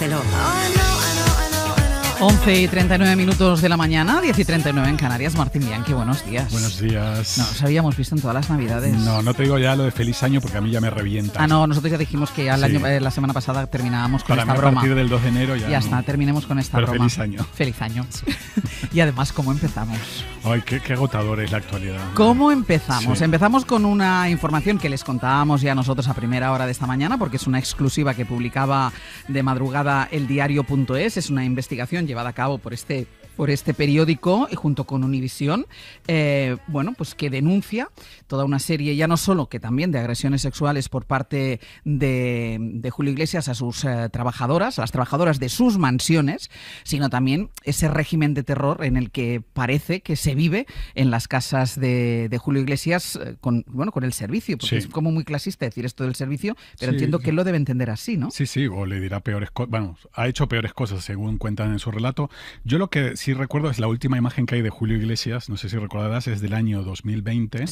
Barceló. 11:39 de la mañana, 10:39 en Canarias. Martín Bianchi, buenos días. Buenos días. No nos habíamos visto en todas las Navidades. No te digo ya lo de feliz año porque a mí ya me revienta. Ah, no, nosotros ya dijimos que ya la semana pasada terminábamos con esta broma. A partir del 2 de enero ya. Ya está, terminemos con esta broma. Pero feliz año. Feliz año. Y además, ¿cómo empezamos? Ay, qué agotador es la actualidad. ¿Cómo empezamos? Sí. Empezamos con una información que les contábamos ya nosotros a primera hora de esta mañana, porque es una exclusiva que publicaba de madrugada eldiario.es. Es una investigación llevada a cabo por este periódico junto con Univisión, pues que denuncia toda una serie, ya no solo que también de agresiones sexuales por parte de Julio Iglesias a sus trabajadoras, a las trabajadoras de sus mansiones, sino también ese régimen de terror en el que parece que se vive en las casas de Julio Iglesias con el servicio, porque es como muy clasista decir esto del servicio, pero entiendo que él lo debe entender así, ¿no? Sí, o le dirá peores cosas, ha hecho peores cosas según cuentan en su relato. Yo lo que sí recuerdo es la última imagen que hay de Julio Iglesias, no sé si recordarás, es del año 2020,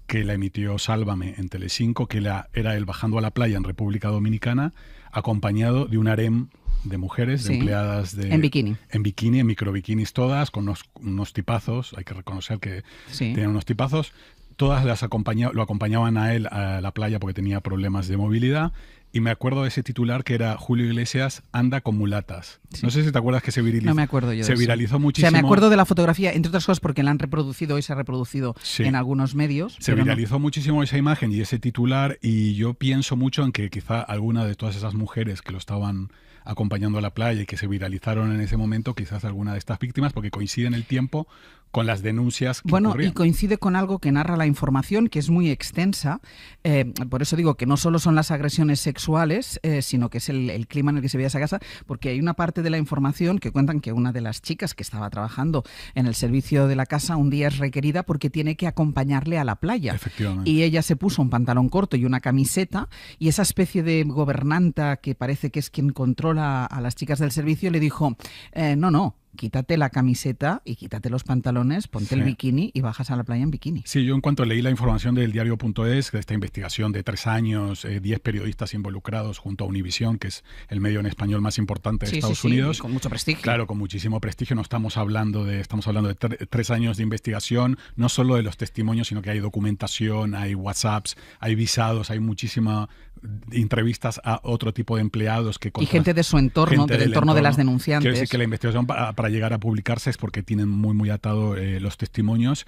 que la emitió Sálvame en Telecinco, que era él bajando a la playa en República Dominicana, acompañado de un harem de mujeres, de empleadas en bikini. En bikini, en microbikinis todas, con unos tipazos, hay que reconocer que tienen unos tipazos. Todas lo acompañaban a él a la playa porque tenía problemas de movilidad. Y me acuerdo de ese titular que era Julio Iglesias anda con mulatas. No sé si te acuerdas que se viralizó. No me acuerdo yo de eso. Viralizó muchísimo. O sea, me acuerdo de la fotografía, entre otras cosas porque la han reproducido y se ha reproducido en algunos medios. Se viralizó muchísimo esa imagen y ese titular, y yo pienso mucho en que quizá alguna de todas esas mujeres que lo estaban acompañando a la playa y que se viralizaron en ese momento, quizás alguna de estas víctimas, porque coincide en el tiempo con las denuncias que ocurrían. Y coincide con algo que narra la información, que es muy extensa. Por eso digo que no solo son las agresiones sexuales, sino que es el clima en el que se veía esa casa, porque hay una parte de la información que cuentan que una de las chicas que estaba trabajando en el servicio de la casa un día es requerida porque tiene que acompañarle a la playa. Efectivamente. Y ella se puso un pantalón corto y una camiseta, y esa especie de gobernanta que parece que es quien controla a las chicas del servicio le dijo, no, quítate la camiseta y quítate los pantalones, ponte el bikini y bajas a la playa en bikini. Sí, yo en cuanto leí la información del diario.es, de esta investigación de 3 años, 10 periodistas involucrados junto a Univisión, que es el medio en español más importante de Estados Unidos. Con mucho prestigio. Claro, con muchísimo prestigio. No estamos hablando de 3 años de investigación, no solo de los testimonios, sino que hay documentación, hay WhatsApps, hay visados, hay muchísimas entrevistas a otro tipo de empleados y gente de su entorno, del entorno de las denunciantes. Quiero decir que la investigación para llegar a publicarse es porque tienen muy atado los testimonios.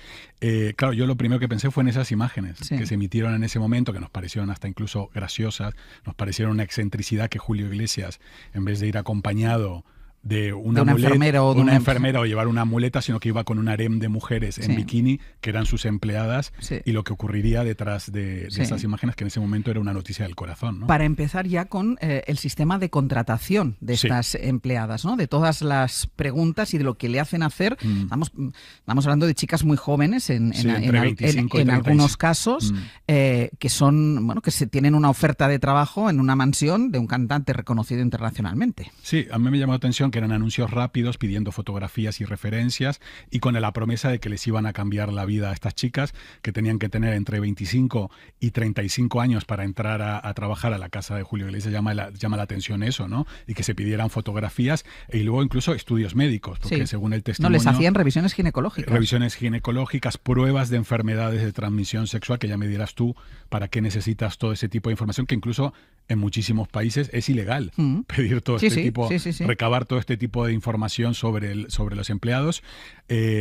Claro, yo lo primero que pensé fue en esas imágenes que se emitieron en ese momento, que nos parecieron hasta incluso graciosas, nos parecieron una excentricidad que Julio Iglesias, en vez de ir acompañado de una enfermera o llevar una muleta, sino que iba con un harem de mujeres en bikini, que eran sus empleadas, y lo que ocurriría detrás de esas imágenes, que en ese momento era una noticia del corazón, ¿no? Para empezar ya con el sistema de contratación de estas empleadas, ¿no? De todas las preguntas y de lo que le hacen hacer. Estamos hablando de chicas muy jóvenes en algunos casos, que son, que tienen una oferta de trabajo en una mansión de un cantante reconocido internacionalmente. Sí, a mí me llamó la atención que eran anuncios rápidos pidiendo fotografías y referencias, y con la promesa de que les iban a cambiar la vida a estas chicas, que tenían que tener entre 25 y 35 años para entrar a trabajar a la casa de Julio Iglesias. Llama la atención eso, ¿no? Y que se pidieran fotografías y luego incluso estudios médicos, porque según el testimonio... No, les hacían revisiones ginecológicas. Revisiones ginecológicas, pruebas de enfermedades de transmisión sexual, que ya me dirás tú para qué necesitas todo ese tipo de información, que incluso en muchísimos países es ilegal pedir todo recabar todo este tipo de información sobre los empleados.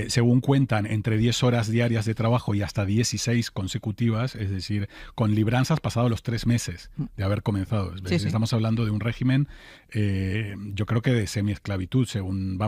Según cuentan, entre 10 horas diarias de trabajo y hasta 16 consecutivas, es decir, con libranzas pasados los 3 meses de haber comenzado. Estamos hablando de un régimen, yo creo que de semiesclavitud, según,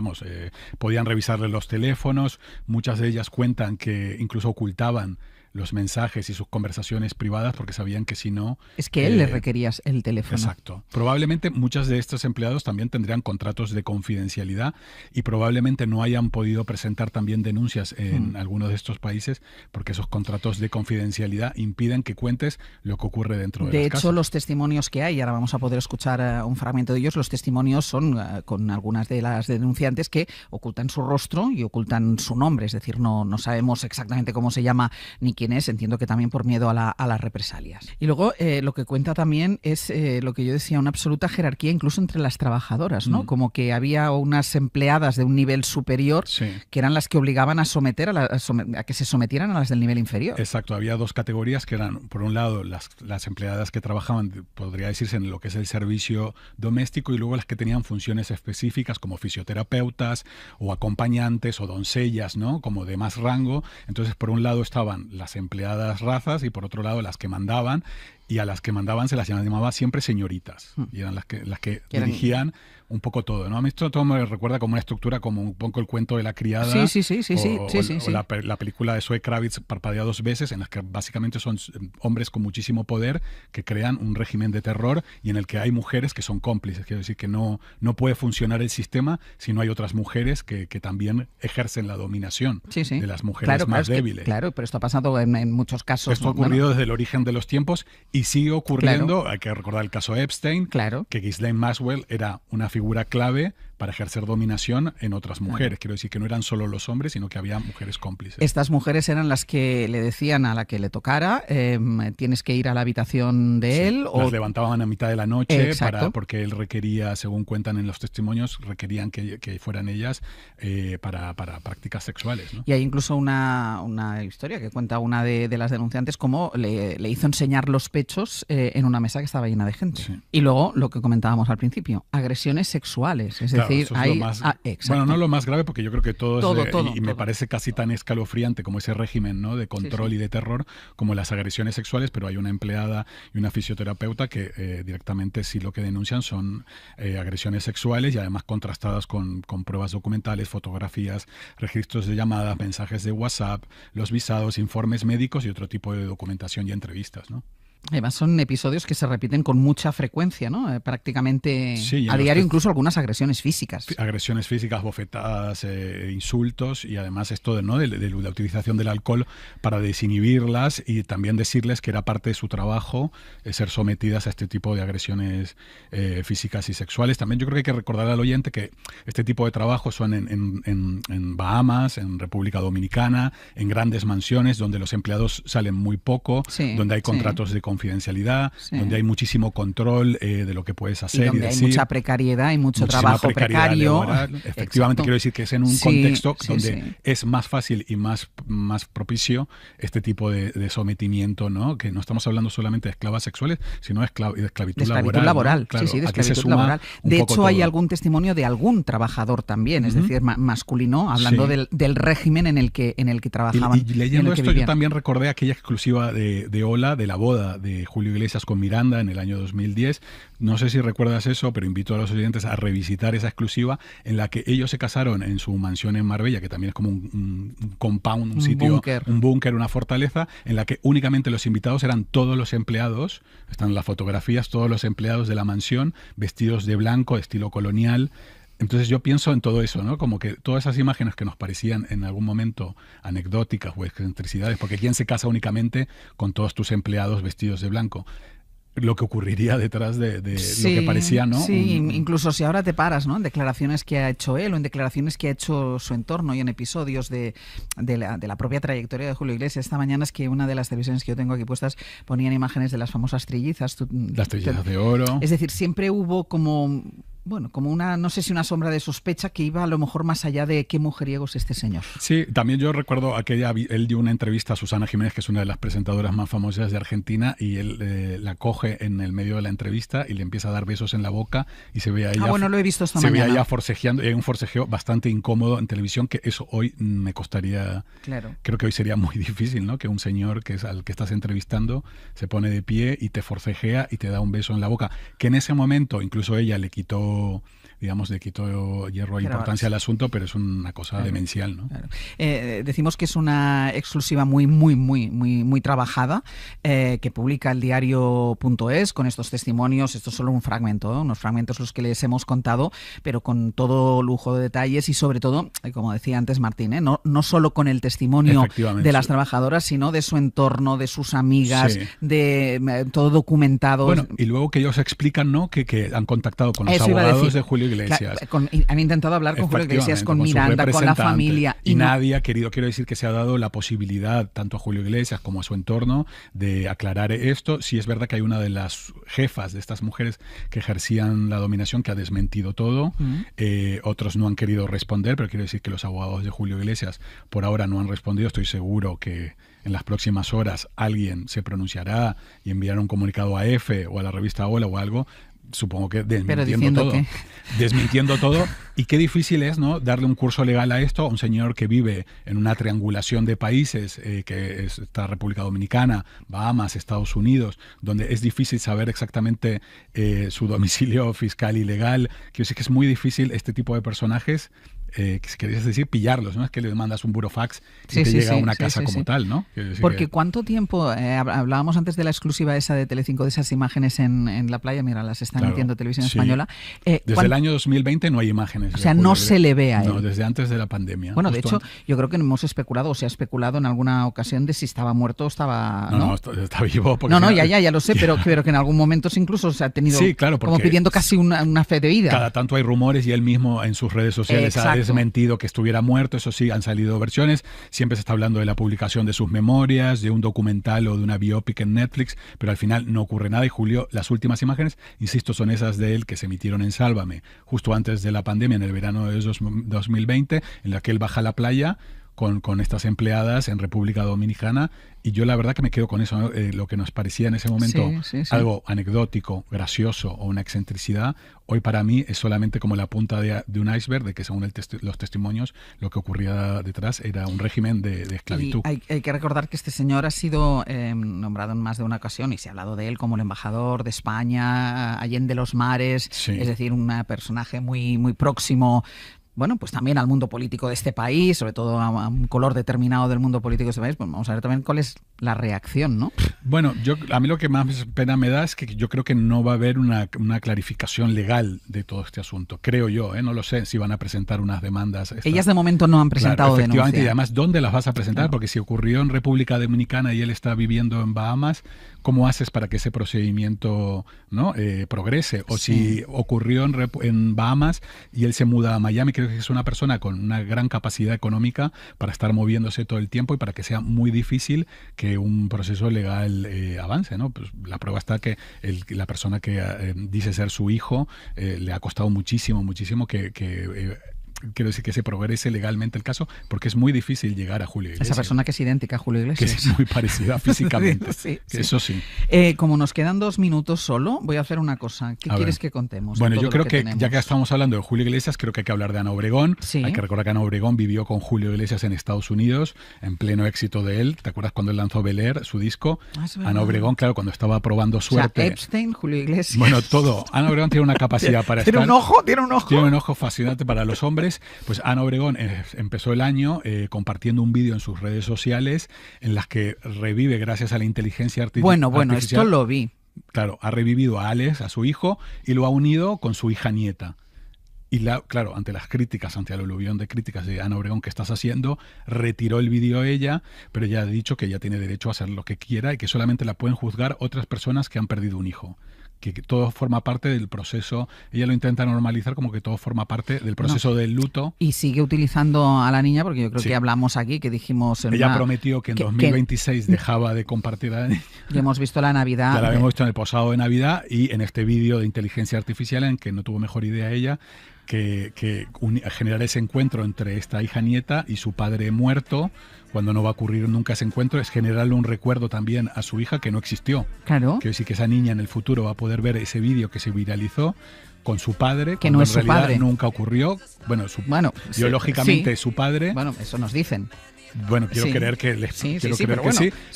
podían revisarle los teléfonos. Muchas de ellas cuentan que incluso ocultaban los mensajes y sus conversaciones privadas porque sabían que si no... Es que él le requería el teléfono. Exacto. Probablemente muchas de estos empleados también tendrían contratos de confidencialidad y probablemente no hayan podido presentar también denuncias en algunos de estos países porque esos contratos de confidencialidad impiden que cuentes lo que ocurre dentro de las casas. De hecho, los testimonios que hay, ahora vamos a poder escuchar un fragmento de ellos, los testimonios son con algunas de las denunciantes que ocultan su rostro y ocultan su nombre, es decir, no sabemos exactamente cómo se llama ni quién es, entiendo que también por miedo a las represalias. Y luego lo que cuenta también es lo que yo decía, una absoluta jerarquía incluso entre las trabajadoras, ¿no? Como que había unas empleadas de un nivel superior que eran las que obligaban a someter a que se sometieran a las del nivel inferior. Exacto, había dos categorías que eran, por un lado, las empleadas que trabajaban, podría decirse, en lo que es el servicio doméstico, y luego las que tenían funciones específicas como fisioterapeutas o acompañantes o doncellas, ¿no? Como de más rango. Entonces, por un lado estaban las empleadas razas y por otro lado las que mandaban, y a las que mandaban se las llamaba siempre señoritas, y eran las que dirigían un poco todo, ¿no? A mí esto todo me recuerda como una estructura, como un poco el cuento de la criada, o la película de Zoe Kravitz, Parpadea dos veces, en las que básicamente son hombres con muchísimo poder que crean un régimen de terror y en el que hay mujeres que son cómplices. Quiero decir que no puede funcionar el sistema si no hay otras mujeres que también ejercen la dominación de las mujeres más débiles. Claro, pero esto ha pasado en muchos casos. Esto ha ocurrido desde el origen de los tiempos y sigue ocurriendo. Hay que recordar el caso Epstein, que Ghislaine Maxwell era una figura clave para ejercer dominación en otras mujeres. Quiero decir que no eran solo los hombres, sino que había mujeres cómplices. Estas mujeres eran las que le decían a la que le tocara, tienes que ir a la habitación de él. Las levantaban a mitad de la noche porque él requería, según cuentan en los testimonios, requerían que fueran ellas para prácticas sexuales, ¿no? Y hay incluso una historia que cuenta una de las denunciantes cómo le hizo enseñar los pechos en una mesa que estaba llena de gente. Sí. Y luego, lo que comentábamos al principio, agresiones sexuales. Es decir, hay... bueno, no lo más grave, porque yo creo que todo me parece casi tan escalofriante como ese régimen, ¿no?, de control y de terror, como las agresiones sexuales, pero hay una empleada y una fisioterapeuta que directamente sí lo que denuncian son agresiones sexuales, y además contrastadas con pruebas documentales, fotografías, registros de llamadas, mensajes de WhatsApp, los visados, informes médicos y otro tipo de documentación y entrevistas, ¿no? Además son episodios que se repiten con mucha frecuencia, ¿no? Prácticamente a diario, incluso algunas agresiones físicas. Agresiones físicas, bofetadas, insultos, y además esto de la utilización del alcohol para desinhibirlas y también decirles que era parte de su trabajo ser sometidas a este tipo de agresiones físicas y sexuales. También yo creo que hay que recordar al oyente que este tipo de trabajos son en Bahamas, en República Dominicana, en grandes mansiones donde los empleados salen muy poco, donde hay contratos de confidencialidad, donde hay muchísimo control de lo que puedes hacer y donde decir. Hay mucha precariedad y mucho trabajo precario. Efectivamente, quiero decir que es en un contexto donde es más fácil y más propicio este tipo de sometimiento, ¿no? Que no estamos hablando solamente de esclavas sexuales, sino de esclavitud laboral. ¿no? Claro, sí, de esclavitud laboral. De hecho, hay algún testimonio de algún trabajador también, es decir, masculino, hablando del régimen en el que trabajaban. Y leyendo esto, yo también recordé aquella exclusiva de Ola, de la boda de Julio Iglesias con Miranda en el año 2010. No sé si recuerdas eso, pero invito a los oyentes a revisitar esa exclusiva en la que ellos se casaron en su mansión en Marbella, que también es como un compound, un sitio, un búnker, una fortaleza, en la que únicamente los invitados eran todos los empleados, están las fotografías, todos los empleados de la mansión, vestidos de blanco, estilo colonial. Entonces yo pienso en todo eso, ¿no? Como que todas esas imágenes que nos parecían en algún momento anecdóticas o excentricidades, porque ¿quién se casa únicamente con todos tus empleados vestidos de blanco? Lo que ocurriría detrás de lo que parecía, ¿no? Sí, incluso si ahora te paras, ¿no?, en declaraciones que ha hecho él o en declaraciones que ha hecho su entorno y en episodios de la propia trayectoria de Julio Iglesias. Esta mañana es que una de las televisiones que yo tengo aquí puestas ponían imágenes de las famosas trillizas. Las trillizas de oro. Es decir, siempre hubo como una, no sé si una sombra de sospecha que iba a lo mejor más allá de qué mujeriego es este señor. Sí, también yo recuerdo él dio una entrevista a Susana Jiménez, que es una de las presentadoras más famosas de Argentina, y él la coge en el medio de la entrevista y le empieza a dar besos en la boca y se ve a ella. Lo he visto esta mañana. Se ve a ella forcejeando, y hay un forcejeo bastante incómodo en televisión, que eso hoy me costaría. Claro. Creo que hoy sería muy difícil, ¿no? Que un señor que es al que estás entrevistando se pone de pie y te forcejea y te da un beso en la boca, que en ese momento incluso ella le quitó hierro e importancia al asunto, pero es una cosa demencial, ¿no? Claro. Decimos que es una exclusiva muy, muy, muy, muy, muy trabajada, que publica el diario.es con estos testimonios. Esto es solo un fragmento, unos fragmentos los que les hemos contado, pero con todo lujo de detalles y sobre todo, como decía antes Martín, no solo con el testimonio de las trabajadoras, sino de su entorno, de sus amigas, de todo documentado. Bueno, y luego que ellos explican, ¿no?, que han contactado con los abogados de Julio Iglesias. Han intentado hablar con Julio Iglesias, con Miranda, con la familia. Y nadie ha querido, quiero decir que se ha dado la posibilidad, tanto a Julio Iglesias como a su entorno, de aclarar esto. Sí es verdad que hay una de las jefas de estas mujeres que ejercían la dominación que ha desmentido todo. Otros no han querido responder, pero quiero decir que los abogados de Julio Iglesias por ahora no han respondido. Estoy seguro que en las próximas horas alguien se pronunciará y enviará un comunicado a EFE o a la revista Hola o algo, supongo que desmintiendo todo. Desmintiendo todo. Y qué difícil es, ¿no?, darle un curso legal a esto a un señor que vive en una triangulación de países, que es esta República Dominicana, Bahamas, Estados Unidos, donde es difícil saber exactamente su domicilio fiscal y legal. Quiero decir que es muy difícil este tipo de personajes, querías decir, pillarlos, ¿no? Es que le mandas un burofax y te llega a una casa como tal, ¿no? Porque ¿cuánto tiempo? Hablábamos antes de la exclusiva esa de Telecinco, de esas imágenes en la playa, mira, las están emitiendo Televisión Española. Desde el año 2020 no hay imágenes. O sea, no se le ve a él. No, desde antes de la pandemia. Bueno, de hecho, yo creo que hemos especulado, o se ha especulado en alguna ocasión de si estaba muerto o estaba... No, está vivo. Ya lo sé, pero que en algún momento incluso se ha tenido como pidiendo casi una fe de vida. Cada tanto hay rumores y él mismo en sus redes sociales ha desmentido que estuviera muerto. Eso sí, han salido versiones. Siempre se está hablando de la publicación de sus memorias, de un documental o de una biopic en Netflix, pero al final no ocurre nada. Y Julio, las últimas imágenes, insisto, son esas de él que se emitieron en Sálvame, justo antes de la pandemia, en el verano de 2020, en la que él baja a la playa con estas empleadas en República Dominicana, y yo la verdad que me quedo con eso, ¿no? Lo que nos parecía en ese momento algo anecdótico, gracioso o una excentricidad, hoy para mí es solamente como la punta de un iceberg, de que según los testimonios lo que ocurría detrás era un régimen de esclavitud. Y hay que recordar que este señor ha sido nombrado en más de una ocasión, y se ha hablado de él como el embajador de España allende los mares, es decir, un personaje muy, muy próximo, bueno, pues también al mundo político de este país, sobre todo a un color determinado del mundo político de este país. Pues vamos a ver también cuál es la reacción, ¿no? Bueno, a mí lo que más pena me da es que yo creo que no va a haber una clarificación legal de todo este asunto. Creo yo, no lo sé si van a presentar unas demandas. Ellas de momento no han presentado efectivamente, denuncia. Y además, ¿dónde las vas a presentar? Claro. Porque si ocurrió en República Dominicana y él está viviendo en Bahamas, ¿cómo haces para que ese procedimiento progrese? O si ocurrió en Bahamas y él se muda a Miami, creo que es una persona con una gran capacidad económica para estar moviéndose todo el tiempo y para que sea muy difícil que un proceso legal avance, ¿no? Pues la prueba está que la persona que dice ser su hijo le ha costado muchísimo que quiero decir que se progrese legalmente el caso, porque es muy difícil llegar a Julio Iglesias. Esa persona que es idéntica a Julio Iglesias. Que es muy parecida físicamente. Eso sí. Como nos quedan 2 minutos solo, voy a hacer una cosa. ¿Qué quieres que contemos? Bueno, yo creo que ya que estamos hablando de Julio Iglesias, creo que hay que hablar de Ana Obregón. Hay que recordar que Ana Obregón vivió con Julio Iglesias en Estados Unidos, en pleno éxito de él. ¿Te acuerdas cuando él lanzó Bel Air, su disco? Ana Obregón, claro, cuando estaba probando suerte. O sea, Epstein, Julio Iglesias. Bueno, todo. Ana Obregón tiene una capacidad para Tiene un ojo. Tiene un ojo fascinante para los hombres. Pues Ana Obregón empezó el año compartiendo un vídeo en sus redes sociales en las que revive, gracias a la inteligencia artificial. Bueno, esto lo vi. Claro, ha revivido a Alex, a su hijo, y lo ha unido con su hija nieta. Y claro, ante las críticas, ante el aluvión de críticas de Ana Obregón, ¿qué estás haciendo?, retiró el vídeo ella, pero ella ha dicho que ella tiene derecho a hacer lo que quiera y que solamente la pueden juzgar otras personas que han perdido un hijo. Que todo forma parte del proceso. Ella lo intenta normalizar como que todo forma parte del proceso del luto. Y sigue utilizando a la niña, porque yo creo que hablamos aquí, que dijimos... Ella prometió que en 2026 dejaba de compartir a la niña. Y hemos visto la Navidad. Ya la habíamos visto en el posado de Navidad y en este vídeo de inteligencia artificial en que no tuvo mejor idea ella que generar ese encuentro entre esta hija nieta y su padre muerto, cuando no va a ocurrir nunca ese encuentro, es generarle un recuerdo también a su hija que no existió. Claro. Quiero decir que esa niña en el futuro va a poder ver ese vídeo que se viralizó con su padre, que no es su padre. Nunca ocurrió. Bueno, biológicamente es su padre. Bueno, eso nos dicen. Bueno, quiero creer que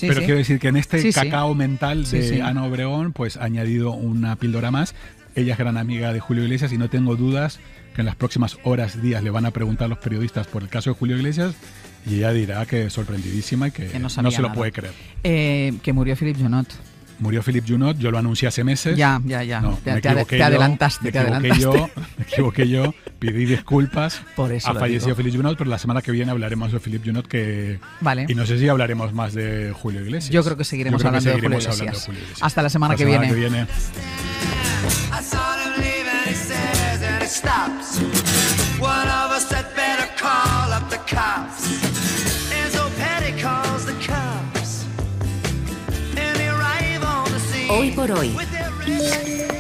pero quiero decir que en este cacao mental de Ana Obregón, pues ha añadido una píldora más. Ella es gran amiga de Julio Iglesias y no tengo dudas que en las próximas horas, días, le van a preguntar a los periodistas por el caso de Julio Iglesias y ella dirá que es sorprendidísima y que no se lo puede creer. Que murió Philippe Junot. Murió Philippe Junot, yo lo anuncié hace meses. Ya. No, te adelantaste. Me equivoqué yo, pedí disculpas. Por eso ha fallecido Philippe Junot, pero la semana que viene hablaremos de Philippe Junot, Vale. Y no sé si hablaremos más de Julio Iglesias. Yo creo que seguiremos hablando de Julio Iglesias. Hasta la semana que viene. stops. One of us had better call up the cops. And so Patty calls the cops. And they arrive on the scene. Hoy por hoy.